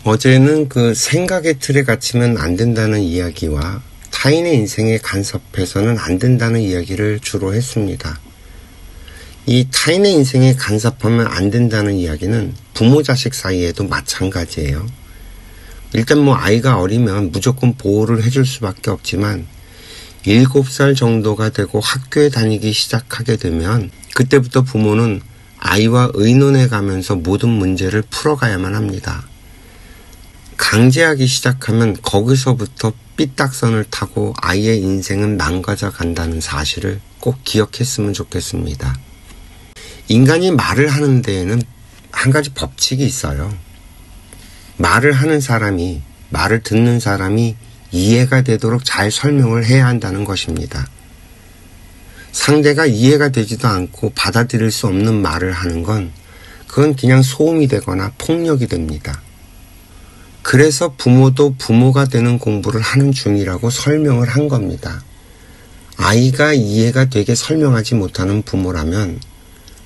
어제는 그 생각의 틀에 갇히면 안 된다는 이야기와 타인의 인생에 간섭해서는 안 된다는 이야기를 주로 했습니다. 이 타인의 인생에 간섭하면 안 된다는 이야기는 부모 자식 사이에도 마찬가지예요. 일단 아이가 어리면 무조건 보호를 해줄 수밖에 없지만 7살 정도가 되고 학교에 다니기 시작하게 되면 그때부터 부모는 아이와 의논해 가면서 모든 문제를 풀어가야만 합니다. 강제하기 시작하면 거기서부터 삐딱선을 타고 아이의 인생은 망가져 간다는 사실을 꼭 기억했으면 좋겠습니다. 인간이 말을 하는 데에는 한 가지 법칙이 있어요. 말을 하는 사람이, 말을 듣는 사람이 이해가 되도록 잘 설명을 해야 한다는 것입니다. 상대가 이해가 되지도 않고 받아들일 수 없는 말을 하는 건 그건 그냥 소음이 되거나 폭력이 됩니다. 그래서 부모도 부모가 되는 공부를 하는 중이라고 설명을 한 겁니다. 아이가 이해가 되게 설명하지 못하는 부모라면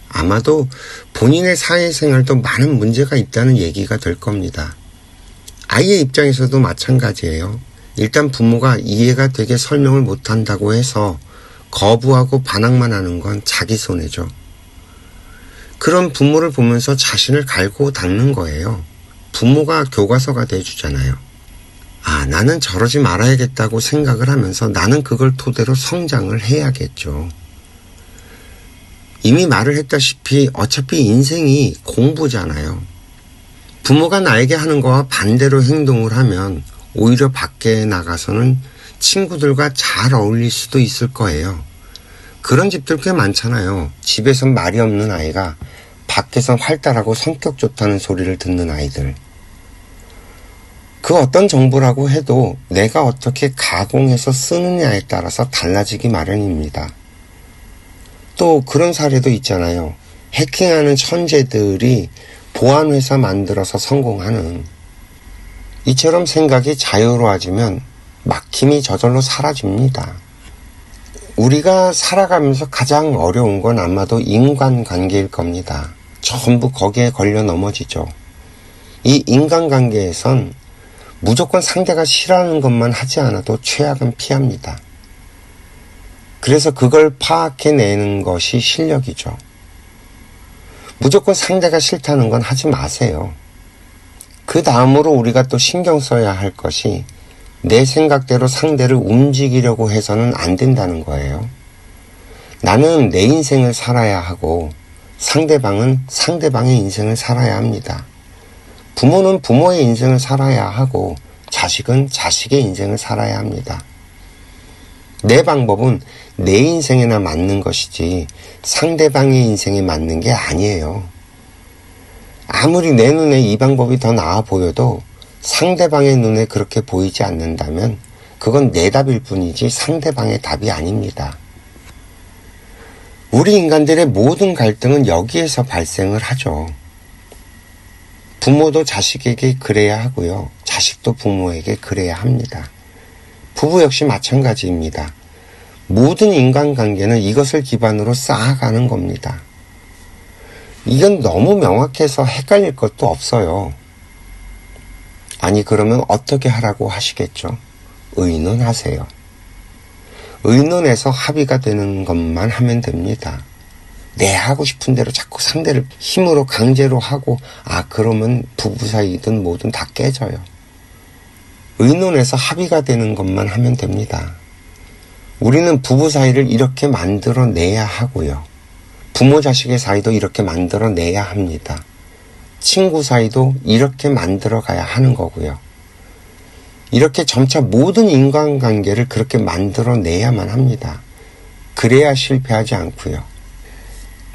아마도 본인의 사회생활도 많은 문제가 있다는 얘기가 될 겁니다. 아이의 입장에서도 마찬가지예요. 일단 부모가 이해가 되게 설명을 못한다고 해서 거부하고 반항만 하는 건 자기 손해죠. 그런 부모를 보면서 자신을 갈고 닦는 거예요. 부모가 교과서가 돼주잖아요. 나는 저러지 말아야겠다고 생각을 하면서 나는 그걸 토대로 성장을 해야겠죠. 이미 말을 했다시피 어차피 인생이 공부잖아요. 부모가 나에게 하는 거와 반대로 행동을 하면 오히려 밖에 나가서는 친구들과 잘 어울릴 수도 있을 거예요. 그런 집들 꽤 많잖아요. 집에선 말이 없는 아이가 밖에선 활달하고 성격 좋다는 소리를 듣는 아이들. 그 어떤 정보라고 해도 내가 어떻게 가공해서 쓰느냐에 따라서 달라지기 마련입니다. 또 그런 사례도 있잖아요. 해킹하는 천재들이 보안회사 만들어서 성공하는. 이처럼 생각이 자유로워지면 막힘이 저절로 사라집니다. 우리가 살아가면서 가장 어려운 건 아마도 인간관계일 겁니다. 전부 거기에 걸려 넘어지죠. 이 인간관계에선 무조건 상대가 싫어하는 것만 하지 않아도 최악은 피합니다. 그래서 그걸 파악해내는 것이 실력이죠. 무조건 상대가 싫다는 건 하지 마세요. 그 다음으로 우리가 또 신경 써야 할 것이 내 생각대로 상대를 움직이려고 해서는 안 된다는 거예요. 나는 내 인생을 살아야 하고 상대방은 상대방의 인생을 살아야 합니다. 부모는 부모의 인생을 살아야 하고 자식은 자식의 인생을 살아야 합니다. 내 방법은 내 인생에나 맞는 것이지 상대방의 인생에 맞는 게 아니에요. 아무리 내 눈에 이 방법이 더 나아 보여도 상대방의 눈에 그렇게 보이지 않는다면 그건 내 답일 뿐이지 상대방의 답이 아닙니다. 우리 인간들의 모든 갈등은 여기에서 발생을 하죠. 부모도 자식에게 그래야 하고요. 자식도 부모에게 그래야 합니다. 부부 역시 마찬가지입니다. 모든 인간관계는 이것을 기반으로 쌓아가는 겁니다. 이건 너무 명확해서 헷갈릴 것도 없어요. 아니 그러면 어떻게 하라고 하시겠죠? 의논하세요. 의논해서 합의가 되는 것만 하면 됩니다. 내 하고 싶은 대로 자꾸 상대를 힘으로 강제로 하고 그러면 부부 사이든 뭐든 다 깨져요. 의논해서 합의가 되는 것만 하면 됩니다. 우리는 부부 사이를 이렇게 만들어내야 하고요. 부모 자식의 사이도 이렇게 만들어내야 합니다. 친구 사이도 이렇게 만들어가야 하는 거고요. 이렇게 점차 모든 인간관계를 그렇게 만들어내야만 합니다. 그래야 실패하지 않고요.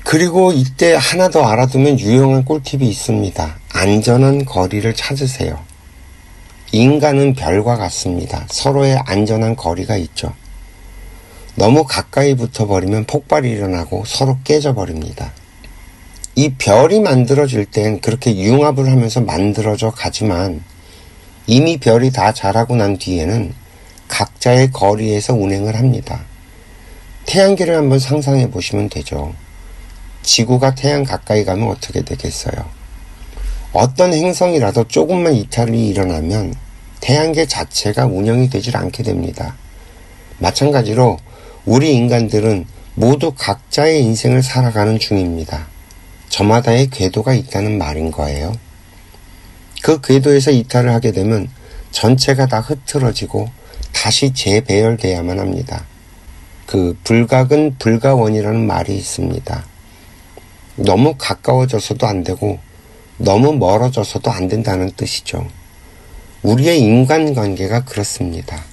그리고 이때 하나 더 알아두면 유용한 꿀팁이 있습니다. 안전한 거리를 찾으세요. 인간은 별과 같습니다. 서로의 안전한 거리가 있죠. 너무 가까이 붙어버리면 폭발이 일어나고 서로 깨져버립니다. 이 별이 만들어질 땐 그렇게 융합을 하면서 만들어져 가지만 이미 별이 다 자라고 난 뒤에는 각자의 거리에서 운행을 합니다. 태양계를 한번 상상해 보시면 되죠. 지구가 태양 가까이 가면 어떻게 되겠어요? 어떤 행성이라도 조금만 이탈이 일어나면 태양계 자체가 운영이 되질 않게 됩니다. 마찬가지로 우리 인간들은 모두 각자의 인생을 살아가는 중입니다. 저마다의 궤도가 있다는 말인 거예요. 그 궤도에서 이탈을 하게 되면 전체가 다 흐트러지고 다시 재배열돼야만 합니다. 그 불각은 불가원이라는 말이 있습니다. 너무 가까워져서도 안 되고 너무 멀어져서도 안 된다는 뜻이죠. 우리의 인간관계가 그렇습니다.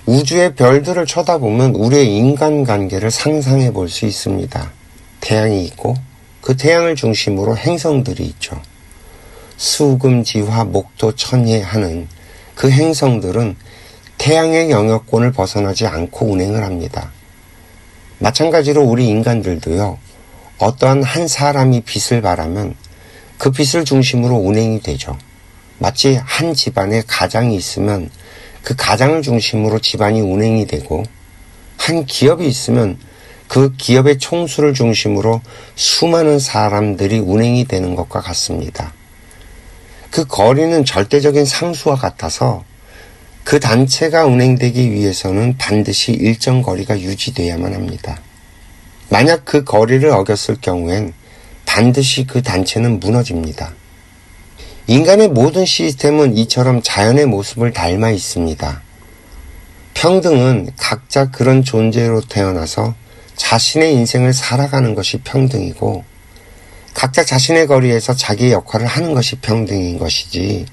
우주의 별들을 쳐다보면 우리의 인간관계를 상상해 볼 수 있습니다. 태양이 있고 그 태양을 중심으로 행성들이 있죠. 수금지화 목토 천해 하는 그 행성들은 태양의 영역권을 벗어나지 않고 운행을 합니다. 마찬가지로 우리 인간들도요. 어떠한 한 사람이 빛을 발하면 그 빛을 중심으로 운행이 되죠. 마치 한 집안에 가장이 있으면 그 가장을 중심으로 집안이 운행이 되고 한 기업이 있으면 그 기업의 총수를 중심으로 수많은 사람들이 운행이 되는 것과 같습니다. 그 거리는 절대적인 상수와 같아서 그 단체가 운행되기 위해서는 반드시 일정 거리가 유지돼야만 합니다. 만약 그 거리를 어겼을 경우엔 반드시 그 단체는 무너집니다. 인간의 모든 시스템은 이처럼 자연의 모습을 닮아 있습니다. 평등은 각자 그런 존재로 태어나서 자신의 인생을 살아가는 것이 평등이고 각자 자신의 거리에서 자기의 역할을 하는 것이 평등인 것이지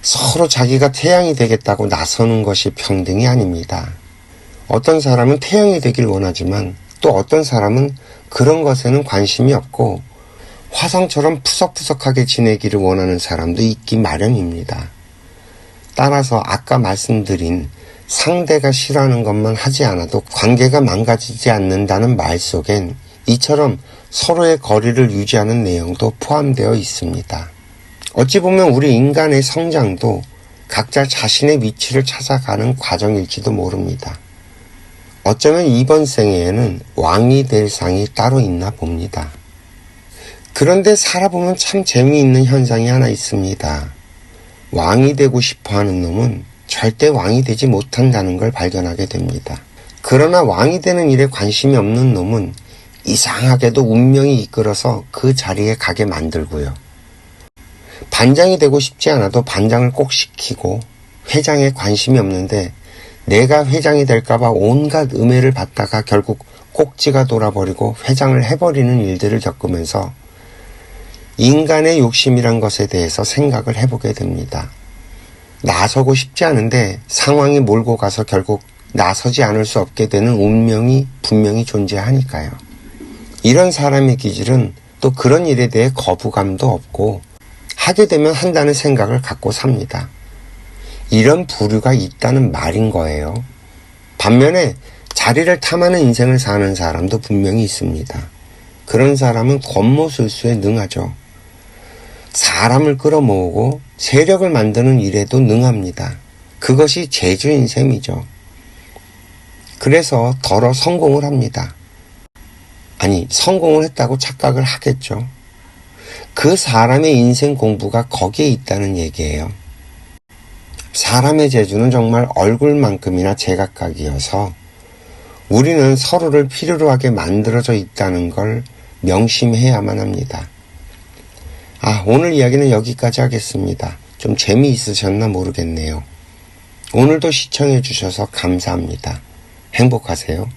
서로 자기가 태양이 되겠다고 나서는 것이 평등이 아닙니다. 어떤 사람은 태양이 되길 원하지만 또 어떤 사람은 그런 것에는 관심이 없고 화성처럼 푸석푸석하게 지내기를 원하는 사람도 있기 마련입니다. 따라서 아까 말씀드린 상대가 싫어하는 것만 하지 않아도 관계가 망가지지 않는다는 말 속엔 이처럼 서로의 거리를 유지하는 내용도 포함되어 있습니다. 어찌 보면 우리 인간의 성장도 각자 자신의 위치를 찾아가는 과정일지도 모릅니다. 어쩌면 이번 생에는 왕이 될 상이 따로 있나 봅니다. 그런데 살아보면 참 재미있는 현상이 하나 있습니다. 왕이 되고 싶어하는 놈은 절대 왕이 되지 못한다는 걸 발견하게 됩니다. 그러나 왕이 되는 일에 관심이 없는 놈은 이상하게도 운명이 이끌어서 그 자리에 가게 만들고요. 반장이 되고 싶지 않아도 반장을 꼭 시키고 회장에 관심이 없는데 내가 회장이 될까봐 온갖 음해를 받다가 결국 꼭지가 돌아버리고 회장을 해버리는 일들을 겪으면서 인간의 욕심이란 것에 대해서 생각을 해보게 됩니다. 나서고 싶지 않은데 상황이 몰고 가서 결국 나서지 않을 수 없게 되는 운명이 분명히 존재하니까요. 이런 사람의 기질은 또 그런 일에 대해 거부감도 없고 하게 되면 한다는 생각을 갖고 삽니다. 이런 부류가 있다는 말인 거예요. 반면에 자리를 탐하는 인생을 사는 사람도 분명히 있습니다. 그런 사람은 권모술수에 능하죠. 사람을 끌어모으고 세력을 만드는 일에도 능합니다. 그것이 재주인 셈이죠. 그래서 더러 성공을 합니다. 아니, 성공을 했다고 착각을 하겠죠. 그 사람의 인생 공부가 거기에 있다는 얘기예요. 사람의 재주는 정말 얼굴만큼이나 제각각이어서 우리는 서로를 필요로 하게 만들어져 있다는 걸 명심해야만 합니다. 오늘 이야기는 여기까지 하겠습니다. 좀 재미있으셨나 모르겠네요. 오늘도 시청해 주셔서 감사합니다. 행복하세요.